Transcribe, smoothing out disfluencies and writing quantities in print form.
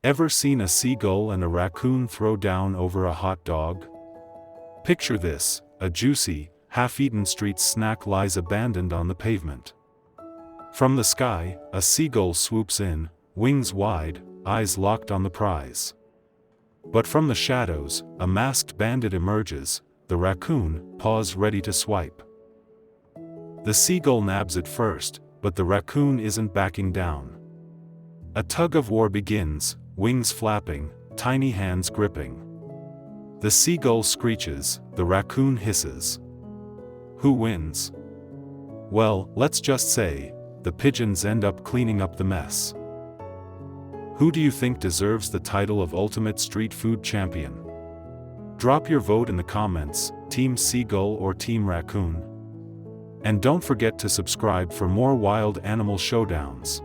Ever seen a seagull and a raccoon throw down over a hot dog? Picture this: a juicy, half-eaten street snack lies abandoned on the pavement. From the sky, a seagull swoops in, wings wide, eyes locked on the prize. But from the shadows, a masked bandit emerges, the raccoon, paws ready to swipe. The seagull nabs it first, but the raccoon isn't backing down. A tug-of-war begins, wings flapping, tiny hands gripping. The seagull screeches, the raccoon hisses. Who wins? Well, let's just say, the pigeons end up cleaning up the mess. Who do you think deserves the title of Ultimate Street Food Champion? Drop your vote in the comments, Team Seagull or Team Raccoon. And don't forget to subscribe for more wild animal showdowns.